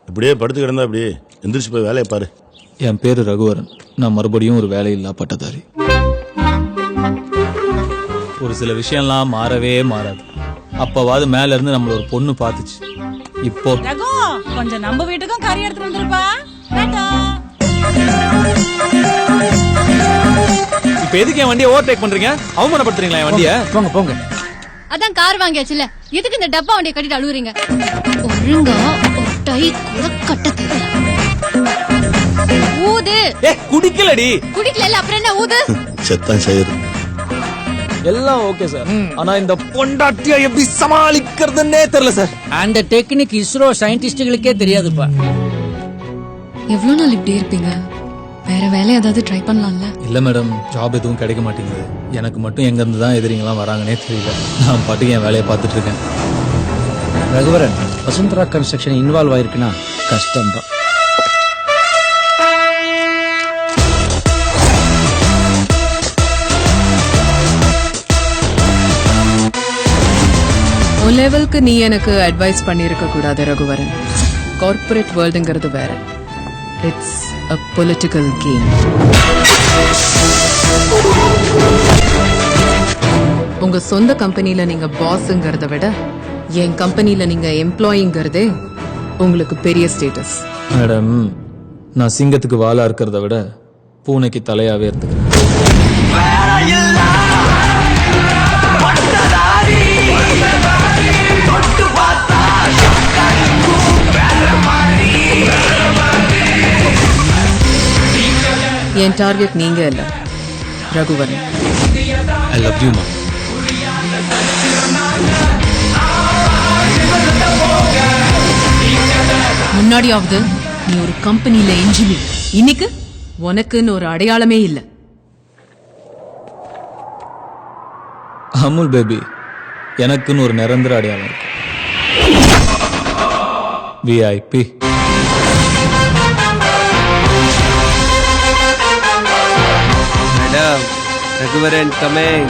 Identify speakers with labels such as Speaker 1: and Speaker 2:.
Speaker 1: இப்படியே படுத்து கிடந்தா அப்படியே எந்திரிச்சு போய் வேலையை பாரு.
Speaker 2: என் பேரு ரகுவரன். நான் மறுபடியும் ஒரு வேலையில்லா பட்டதாரி. ஒரு சில விஷயம்லாம் மாறவே மாறாது. அப்பவாது மேல இருந்து நம்மள ஒரு பொண்ணு பாத்துச்சு. இப்போ
Speaker 3: ரகு கொஞ்சம் நம்ம வீட்டுக்கும் கறி எடுத்து வந்துருப்பா.
Speaker 2: இப்ப எதுக்கு என் வண்டியை ஓவர்டேக் பண்றீங்க? அவமானப்படுத்துறீங்களா என் வண்டியை?
Speaker 4: போங்க போங்க.
Speaker 5: அதான் கார் வாங்கியாச்சுல, எதுக்கு இந்த டப்பா வண்டியை கட்டிட்டு அழுவுறீங்க? ஒழுங்கா ஒரு டை கூட கட்ட ஊது.
Speaker 2: குடிக்கலடி.
Speaker 5: குடிக்கல அப்புறம் என்ன ஊது?
Speaker 1: செத்தான் செய்யுது.
Speaker 2: எல்லாம் ஓகே சார். ஆனா இந்த பொண்டாட்டியை எப்படி சமாளிக்கிறதுன்னே தெரியல சார்.
Speaker 4: அந்த டெக்னிக் இஸ்ரோ சயின்டிஸ்டுகளுக்கே தெரியாதுப்பா.
Speaker 6: எவ்வளவு நாள் இப்படி இருப்பீங்க? வேற வேலை ஏதாவது ட்ரை பண்ணலாம்ல?
Speaker 2: இல்ல மேடம், ஜாப் எதுவும் கிடைக்க மாட்டேங்குது. எனக்கு மட்டும் எங்க இருந்து தான் எதிரிங்கெல்லாம் வராங்கன்னே தெரியல. நான் பாட்டுக்கு என் வேலையை பார்த்துட்டு இருக்கேன்.
Speaker 4: ரகுவரன், வசுந்தரா கன்ஸ்ட்ரக்ஷன் இன்வால்வ் ஆயிருக்குன்னா கஷ்டம் தான்.
Speaker 6: உன் லெவலுக்கு நீ எனக்கு அட்வைஸ் பண்ணிருக்க கூடாது ரகுவரன். கார்ப்பரேட் வேர்ல்டுங்கிறது வேற. It's a political game. உங்க சொந்த கம்பெனில நீங்க பாஸ்ங்கிறத விட என் கம்பெனில நீங்க எம்ப்ளாயிங்கிறதே உங்களுக்கு பெரிய ஸ்டேட்டஸ்.
Speaker 2: மேடம், நான் சிங்கத்துக்கு வாலா இருக்கிறத விட பூனைக்கு தலையாவே இருந்துக்கிறேன்.
Speaker 6: என் டார்கெட் நீங்க இல்ல ரகுவரன்.
Speaker 2: ஐ லவ் யூ மா.
Speaker 6: முன்னாடியாவது நீ ஒரு கம்பெனில இன்ஜினியர், இன்னைக்கு உனக்குன்னு ஒரு அடையாளமே இல்ல.
Speaker 2: அமுல் பேபி, எனக்குன்னு ஒரு நிரந்தர அடையாளம் இருக்கு. விஐபி.
Speaker 7: Madam, Raghuvaran coming.